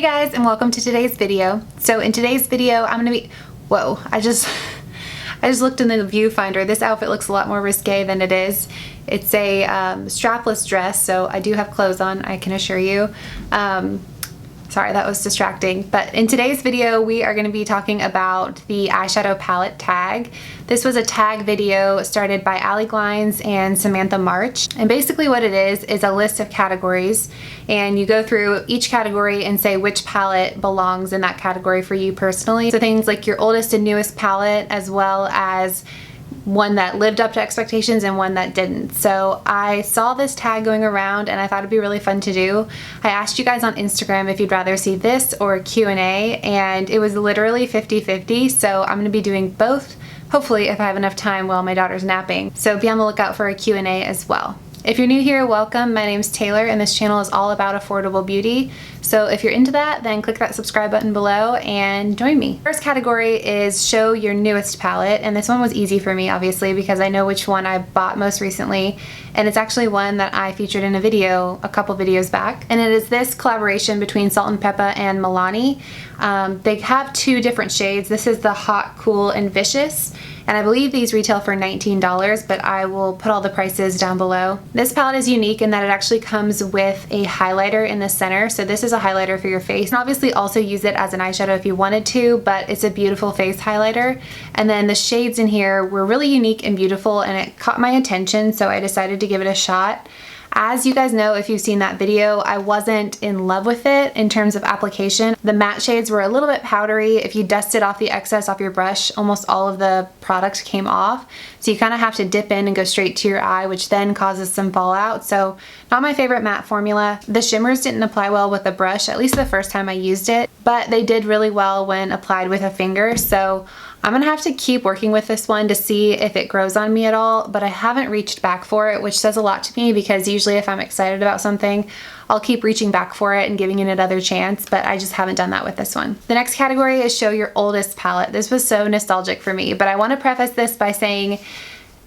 Hey guys, and welcome to today's video. So in today's video, I'm gonna be, whoa, I just looked in the viewfinder. This outfit looks a lot more risque than it is. It's a strapless dress, so I do have clothes on, I can assure you. Sorry, that was distracting. But in today's video, we are going to be talking about the Eyeshadow Palette Tag. This was a tag video started by Allie and Samantha March. And basically what it is a list of categories. And you go through each category and say which palette belongs in that category for you personally. So things like your oldest and newest palette, as well as one that lived up to expectations and one that didn't. So I saw this tag going around and I thought it'd be really fun to do. I asked you guys on Instagram if you'd rather see this or a Q&A, and it was literally 50-50, so I'm gonna be doing both, hopefully if I have enough time while my daughter's napping. So be on the lookout for a Q&A as well. If you're new here, welcome. My name's Taylor and this channel is all about affordable beauty. So if you're into that, then click that subscribe button below and join me. First category is show your newest palette, and this one was easy for me obviously because I know which one I bought most recently, and it's actually one that I featured in a video a couple videos back, and it is this collaboration between Salt and Peppa and Milani. They have two different shades. This is the Hot, Cool, and Vicious. And I believe these retail for $19, but I will put all the prices down below. This palette is unique in that it actually comes with a highlighter in the center. So this is a highlighter for your face. And obviously also use it as an eyeshadow if you wanted to, but it's a beautiful face highlighter. And then the shades in here were really unique and beautiful, and it caught my attention, so I decided to give it a shot. As you guys know, if you've seen that video, I wasn't in love with it in terms of application. The matte shades were a little bit powdery. If you dusted off the excess off your brush, almost all of the product came off. So you kind of have to dip in and go straight to your eye, which then causes some fallout. So not my favorite matte formula. The shimmers didn't apply well with the brush, at least the first time I used it, but they did really well when applied with a finger. So I'm gonna have to keep working with this one to see if it grows on me at all, but I haven't reached back for it, which says a lot to me because usually if I'm excited about something, I'll keep reaching back for it and giving it another chance, but I just haven't done that with this one. The next category is show your oldest palette. This was so nostalgic for me, but I wanna preface this by saying,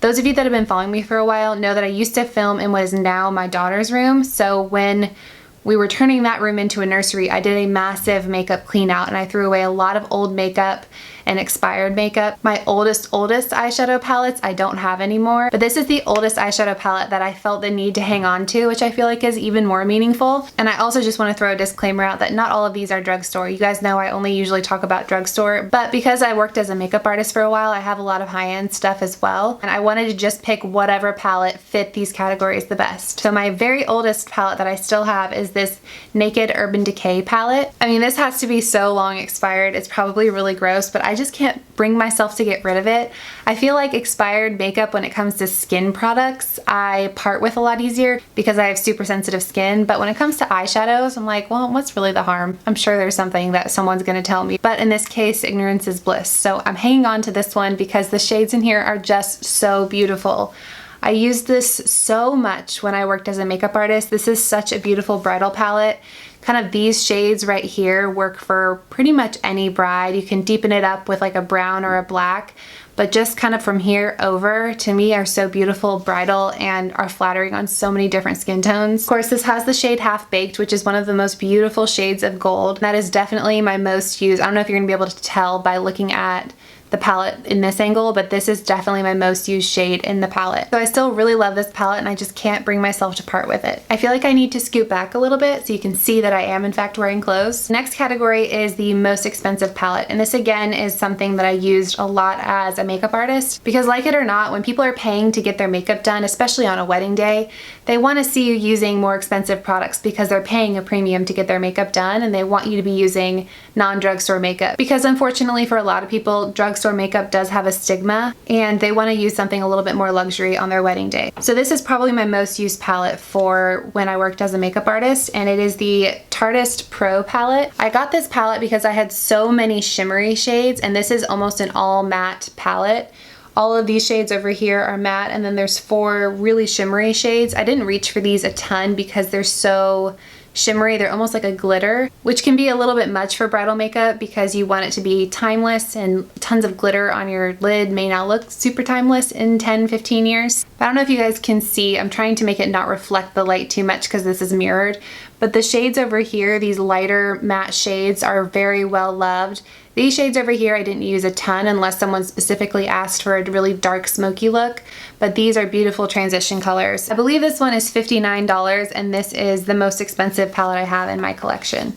those of you that have been following me for a while know that I used to film in what is now my daughter's room. So when we were turning that room into a nursery, I did a massive makeup clean out and I threw away a lot of old makeup and expired makeup. My oldest eyeshadow palettes I don't have anymore, but this is the oldest eyeshadow palette that I felt the need to hang on to, which I feel like is even more meaningful. And I also just want to throw a disclaimer out that not all of these are drugstore. You guys know I only usually talk about drugstore, but because I worked as a makeup artist for a while, I have a lot of high-end stuff as well, and I wanted to just pick whatever palette fit these categories the best. So my very oldest palette that I still have is this Naked Urban Decay palette. I mean, this has to be so long expired, it's probably really gross, but I just can't bring myself to get rid of it. I feel like expired makeup when it comes to skin products, I part with a lot easier because I have super sensitive skin, but when it comes to eyeshadows, I'm like, well, what's really the harm? I'm sure there's something that someone's gonna tell me, but in this case, ignorance is bliss. So I'm hanging on to this one because the shades in here are just so beautiful. I used this so much when I worked as a makeup artist. This is such a beautiful bridal palette. Kind of these shades right here work for pretty much any bride. You can deepen it up with like a brown or a black, but just kind of from here over, to me, are so beautiful, bridal, and are flattering on so many different skin tones. Of course, this has the shade Half Baked, which is one of the most beautiful shades of gold. That is definitely my most used. I don't know if you're gonna be able to tell by looking at the palette in this angle, but this is definitely my most used shade in the palette. So I still really love this palette and I just can't bring myself to part with it. I feel like I need to scoot back a little bit so you can see that I am in fact wearing clothes. Next category is the most expensive palette, and this again is something that I used a lot as a makeup artist because, like it or not, when people are paying to get their makeup done, especially on a wedding day, they want to see you using more expensive products because they're paying a premium to get their makeup done, and they want you to be using non-drugstore makeup because unfortunately for a lot of people, drugstore makeup does have a stigma and they want to use something a little bit more luxury on their wedding day. So this is probably my most used palette for when I worked as a makeup artist, and it is the Tartist Pro palette. I got this palette because I had so many shimmery shades, and this is almost an all matte palette. All of these shades over here are matte, and then there's 4 really shimmery shades. I didn't reach for these a ton because they're so shimmery. They're almost like a glitter, which can be a little bit much for bridal makeup because you want it to be timeless, and tons of glitter on your lid may not look super timeless in 10-15 years. But I don't know if you guys can see, I'm trying to make it not reflect the light too much because this is mirrored, But the shades over here, these lighter matte shades, are very well loved. These shades over here I didn't use a ton unless someone specifically asked for a really dark smoky look, but these are beautiful transition colors. I believe this one is $59 and this is the most expensive palette I have in my collection.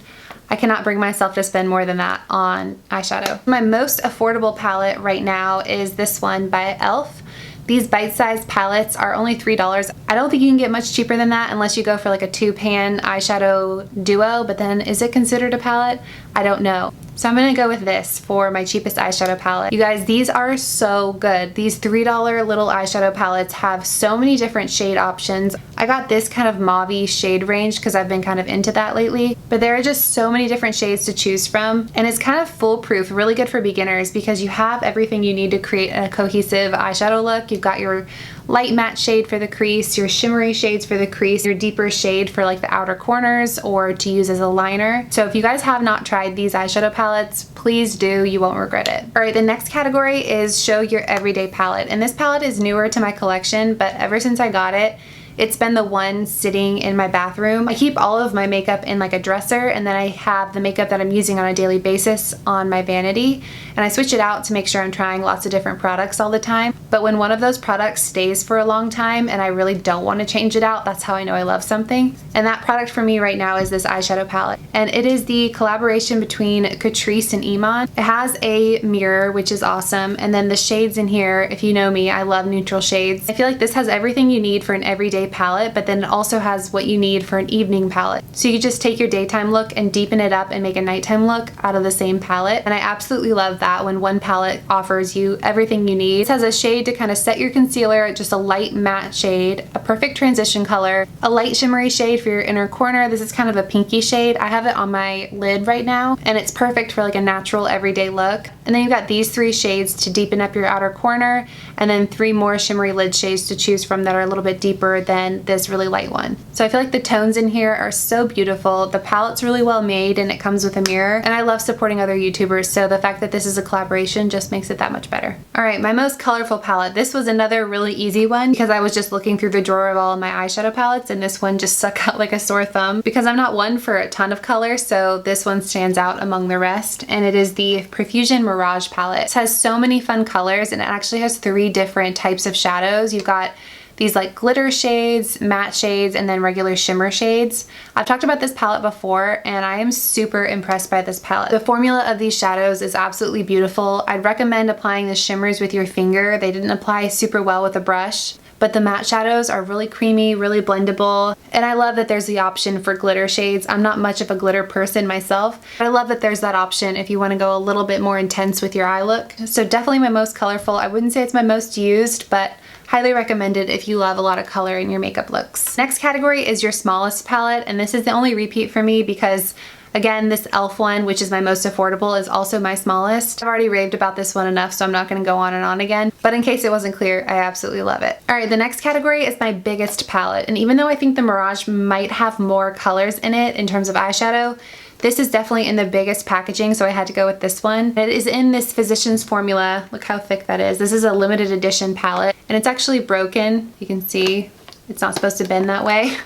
I cannot bring myself to spend more than that on eyeshadow. My most affordable palette right now is this one by e.l.f. These bite-sized palettes are only $3. I don't think you can get much cheaper than that unless you go for like a 2-pan eyeshadow duo, but then is it considered a palette? I don't know. So I'm gonna go with this for my cheapest eyeshadow palette. You guys, these are so good. These $3 little eyeshadow palettes have so many different shade options. I got this kind of mauve-y shade range because I've been kind of into that lately, but there are just so many different shades to choose from, and it's kind of foolproof, really good for beginners because you have everything you need to create a cohesive eyeshadow look. You've got your light matte shade for the crease, your shimmery shades for the crease, your deeper shade for like the outer corners or to use as a liner. So if you guys have not tried these eyeshadow palettes, please do, you won't regret it. All right, the next category is show your everyday palette. And this palette is newer to my collection, but ever since I got it, it's been the one sitting in my bathroom. I keep all of my makeup in like a dresser, and then I have the makeup that I'm using on a daily basis on my vanity, and I switch it out to make sure I'm trying lots of different products all the time. But when one of those products stays for a long time and I really don't want to change it out, that's how I know I love something. And that product for me right now is this eyeshadow palette. And it is the collaboration between Catrice and Iman. It has a mirror, which is awesome, and then the shades in here, if you know me, I love neutral shades. I feel like this has everything you need for an everyday palette, but then it also has what you need for an evening palette. So you just take your daytime look and deepen it up and make a nighttime look out of the same palette. And I absolutely love that when one palette offers you everything you need. It has a shade to kind of set your concealer, just a light matte shade, a perfect transition color, a light shimmery shade for your inner corner. This is kind of a pinky shade. I have it on my lid right now, and it's perfect for like a natural everyday look. And then you've got these 3 shades to deepen up your outer corner, and then 3 more shimmery lid shades to choose from that are a little bit deeper than this really light one. So I feel like the tones in here are so beautiful. The palette's really well made and it comes with a mirror, and I love supporting other YouTubers, so the fact that this is a collaboration just makes it that much better. Alright, my most colorful palette. This was another really easy one because I was just looking through the drawer of all of my eyeshadow palettes, and this one just stuck out like a sore thumb because I'm not one for a ton of color, so this one stands out among the rest, and it is the Profusion Mirage palette. It has so many fun colors, and it actually has 3 different types of shadows. You've got these like glitter shades, matte shades, and then regular shimmer shades. I've talked about this palette before, and I am super impressed by this palette. The formula of these shadows is absolutely beautiful. I'd recommend applying the shimmers with your finger. They didn't apply super well with a brush, but the matte shadows are really creamy, really blendable, and I love that there's the option for glitter shades. I'm not much of a glitter person myself, but I love that there's that option if you want to go a little bit more intense with your eye look. So definitely my most colorful. I wouldn't say it's my most used, but highly recommended if you love a lot of color in your makeup looks. Next category is your smallest palette, and this is the only repeat for me because again, this e.l.f. one, which is my most affordable, is also my smallest. I've already raved about this one enough, so I'm not going to go on and on again, but in case it wasn't clear, I absolutely love it. Alright, the next category is my biggest palette, and even though I think the Mirage might have more colors in it in terms of eyeshadow, this is definitely in the biggest packaging, so I had to go with this one. It is in this Physicians formula. Look how thick that is. This is a limited edition palette, and it's actually broken. You can see it's not supposed to bend that way.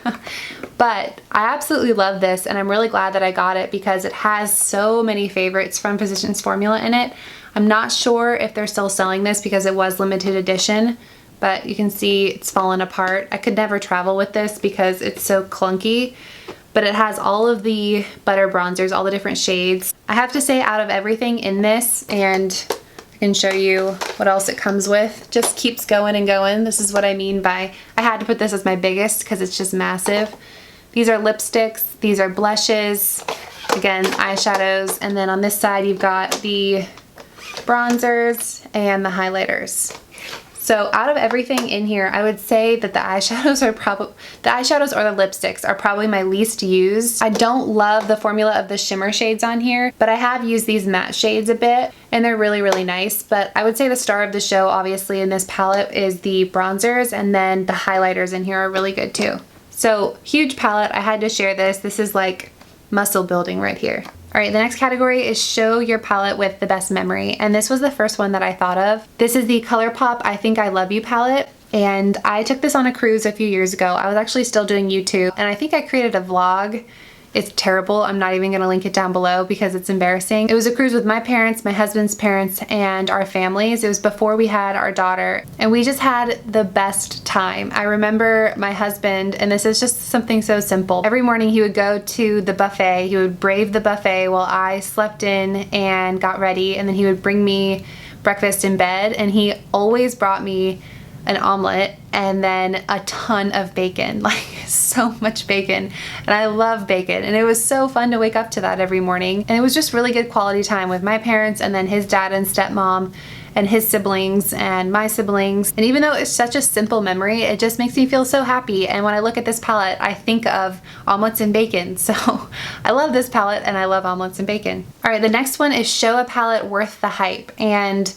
But I absolutely love this, and I'm really glad that I got it because it has so many favorites from Physicians formula in it. I'm not sure if they're still selling this because it was limited edition, but you can see it's fallen apart. I could never travel with this because it's so clunky. But it has all of the butter bronzers, all the different shades. I have to say, out of everything in this, and I can show you what else it comes with, just keeps going and going. This is what I mean by, I had to put this as my biggest because it's just massive. These are lipsticks, these are blushes, again, eyeshadows, and then on this side you've got the bronzers and the highlighters. So out of everything in here, I would say that the eyeshadows or the lipsticks are probably my least used. I don't love the formula of the shimmer shades on here, but I have used these matte shades a bit, and they're really, really nice. But I would say the star of the show, obviously, in this palette is the bronzers, and then the highlighters in here are really good too. So huge palette, I had to share this. This is like muscle building right here. Alright, the next category is show your palette with the best memory, and this was the first one that I thought of. This is the ColourPop I Think I Love You palette, and I took this on a cruise a few years ago. I was actually still doing YouTube, and I think I created a vlog It's terrible. I'm not even gonna link it down below because it's embarrassing. It was a cruise with my parents, my husband's parents, and our families. It was before we had our daughter, and we just had the best time. I remember my husband, and this is just something so simple. Every morning he would go to the buffet. He would brave the buffet while I slept in and got ready, and then he would bring me breakfast in bed, and he always brought me an omelet and then a ton of bacon, like so much bacon. And I love bacon, and it was so fun to wake up to that every morning. And it was just really good quality time with my parents and then his dad and stepmom and his siblings and my siblings. And even though it's such a simple memory, it just makes me feel so happy. And when I look at this palette, I think of omelets and bacon. So I love this palette and I love omelets and bacon. All right, the next one is Show a Palette Worth the Hype. And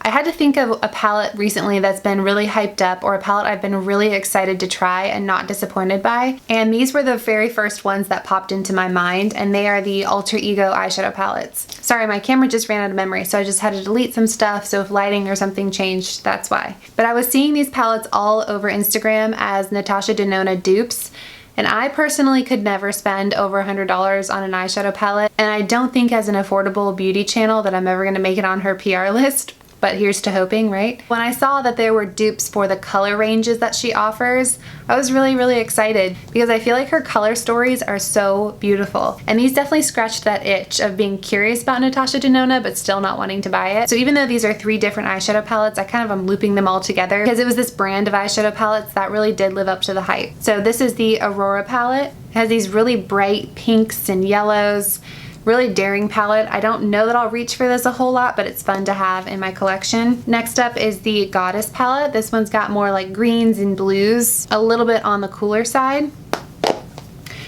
I had to think of a palette recently that's been really hyped up, or a palette I've been really excited to try and not disappointed by. And these were the very first ones that popped into my mind, and they are the Alter Ego eyeshadow palettes. Sorry, my camera just ran out of memory, so I just had to delete some stuff, so if lighting or something changed, that's why. But I was seeing these palettes all over Instagram as Natasha Denona dupes, and I personally could never spend over $100 on an eyeshadow palette, and I don't think as an affordable beauty channel that I'm ever gonna make it on her PR list. But here's to hoping, right? When I saw that there were dupes for the color ranges that she offers, I was really excited because I feel like her color stories are so beautiful. And these definitely scratched that itch of being curious about Natasha Denona but still not wanting to buy it. So even though these are 3 different eyeshadow palettes, I kind of am looping them all together because it was this brand of eyeshadow palettes that really did live up to the hype. So this is the Aurora palette. It has these really bright pinks and yellows. Really daring palette. I don't know that I'll reach for this a whole lot, but it's fun to have in my collection. Next up is the Goddess palette. This one's got more like greens and blues, a little bit on the cooler side.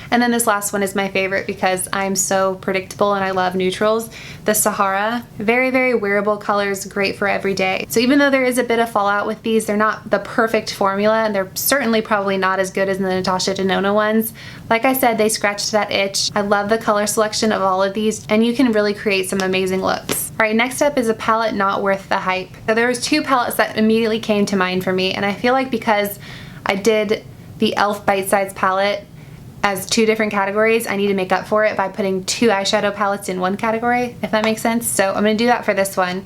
And then this last one is my favorite because I'm so predictable and I love neutrals. The Sahara. Very wearable colors, great for every day. So even though there is a bit of fallout with these, they're not the perfect formula, and they're certainly probably not as good as the Natasha Denona ones. Like I said, they scratched that itch. I love the color selection of all of these, and you can really create some amazing looks. All right, next up is a palette not worth the hype. So there was 2 palettes that immediately came to mind for me, and I feel like because I did the e.l.f. Bite Size palette as 2 different categories, I need to make up for it by putting 2 eyeshadow palettes in one category, if that makes sense. So I'm gonna do that for this one.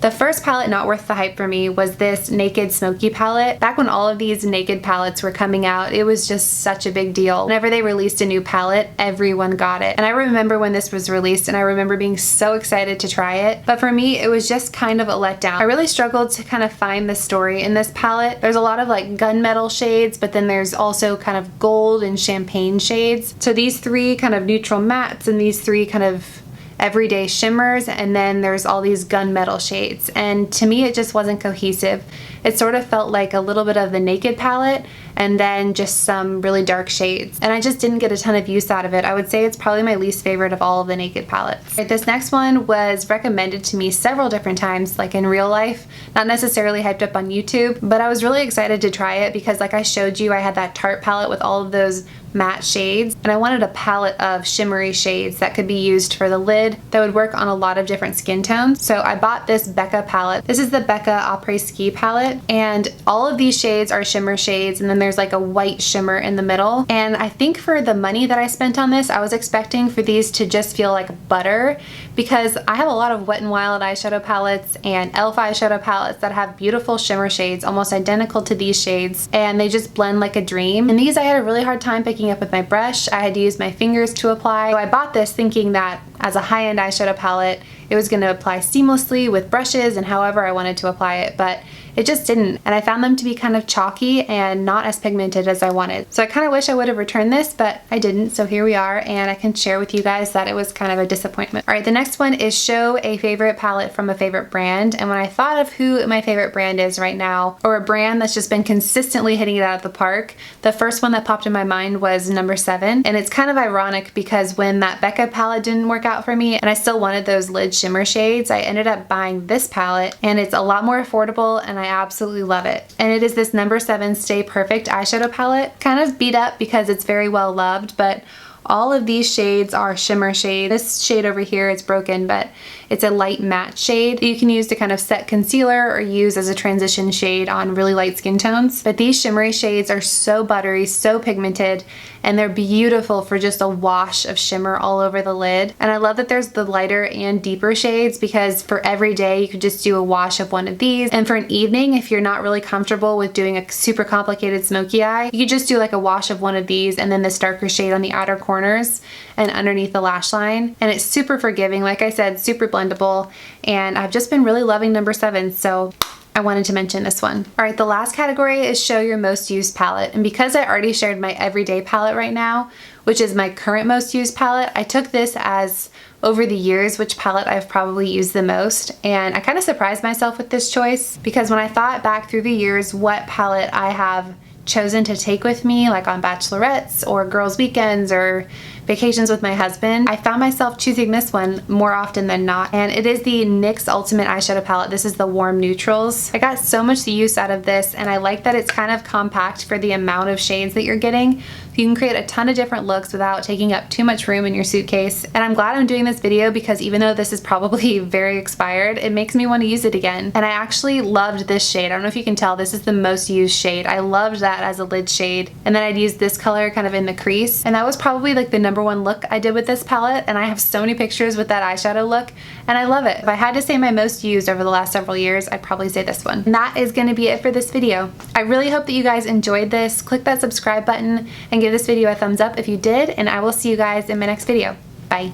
The first palette not worth the hype for me was this Naked Smoky palette. Back when all of these Naked palettes were coming out, it was just such a big deal. Whenever they released a new palette, everyone got it. And I remember when this was released, and I remember being so excited to try it. But for me, it was just kind of a letdown. I really struggled to kind of find the story in this palette. There's a lot of like gunmetal shades, but then there's also kind of gold and champagne shades. So these 3 kind of neutral mattes and these 3 kind of everyday shimmers, and then there's all these gunmetal shades, and to me it just wasn't cohesive. It sort of felt like a little bit of the Naked palette and then just some really dark shades, and I just didn't get a ton of use out of it. I would say it's probably my least favorite of all of the Naked palettes. Right, this next one was recommended to me several different times, like in real life, not necessarily hyped up on YouTube, but I was really excited to try it because like I showed you, I had that Tarte palette with all of those matte shades, and I wanted a palette of shimmery shades that could be used for the lid that would work on a lot of different skin tones. So I bought this Becca palette. This is the Becca Après Ski palette, and all of these shades are shimmer shades, and then there's like a white shimmer in the middle. And I think for the money that I spent on this, I was expecting for these to just feel like butter, because I have a lot of Wet n Wild eyeshadow palettes and e.l.f. eyeshadow palettes that have beautiful shimmer shades almost identical to these shades, and they just blend like a dream. And these I had a really hard time picking up with my brush. I had to use my fingers to apply. So I bought this thinking that as a high-end eyeshadow palette, it was going to apply seamlessly with brushes and however I wanted to apply it, but it just didn't, and I found them to be kind of chalky and not as pigmented as I wanted. So I kind of wish I would have returned this, but I didn't, so here we are, and I can share with you guys that it was kind of a disappointment. All right, the next one is Show a Favorite Palette from a Favorite Brand, and when I thought of who my favorite brand is right now, or a brand that's just been consistently hitting it out of the park, the first one that popped in my mind was No. 7, and it's kind of ironic because when that Becca palette didn't work out for me, and I still wanted those lid shimmer shades, I ended up buying this palette, and it's a lot more affordable, and I absolutely love it. And it is this No. 7 Stay Perfect eyeshadow palette. Kind of beat up because it's very well loved, but all of these shades are shimmer shades. This shade over here is broken, but it's a light matte shade that you can use to kind of set concealer or use as a transition shade on really light skin tones. But these shimmery shades are so buttery, so pigmented, and they're beautiful for just a wash of shimmer all over the lid. And I love that there's the lighter and deeper shades, because for every day you could just do a wash of one of these, and for an evening, if you're not really comfortable with doing a super complicated smoky eye, you could just do like a wash of one of these and then this darker shade on the outer corners and underneath the lash line. And it's super forgiving, like I said, super blendable, and I've just been really loving number 7, so I wanted to mention this one. All right, the last category is show your most used palette. And because I already shared my everyday palette right now, which is my current most used palette, I took this as over the years which palette I've probably used the most. And I kind of surprised myself with this choice, because when I thought back through the years what palette I have chosen to take with me, like on bachelorettes or girls' weekends or vacations with my husband, I found myself choosing this one more often than not, and it is the NYX Ultimate Eyeshadow Palette. This is the Warm Neutrals. I got so much use out of this, and I like that it's kind of compact for the amount of shades that you're getting. You can create a ton of different looks without taking up too much room in your suitcase. And I'm glad I'm doing this video, because even though this is probably very expired, it makes me want to use it again. And I actually loved this shade. I don't know if you can tell, this is the most used shade. I loved that as a lid shade. And then I'd use this color kind of in the crease. And that was probably like the number 1 look I did with this palette. And I have so many pictures with that eyeshadow look, and I love it. If I had to say my most used over the last several years, I'd probably say this one. And that is going to be it for this video. I really hope that you guys enjoyed this. Click that subscribe button and give this video a thumbs up if you did, and I will see you guys in my next video.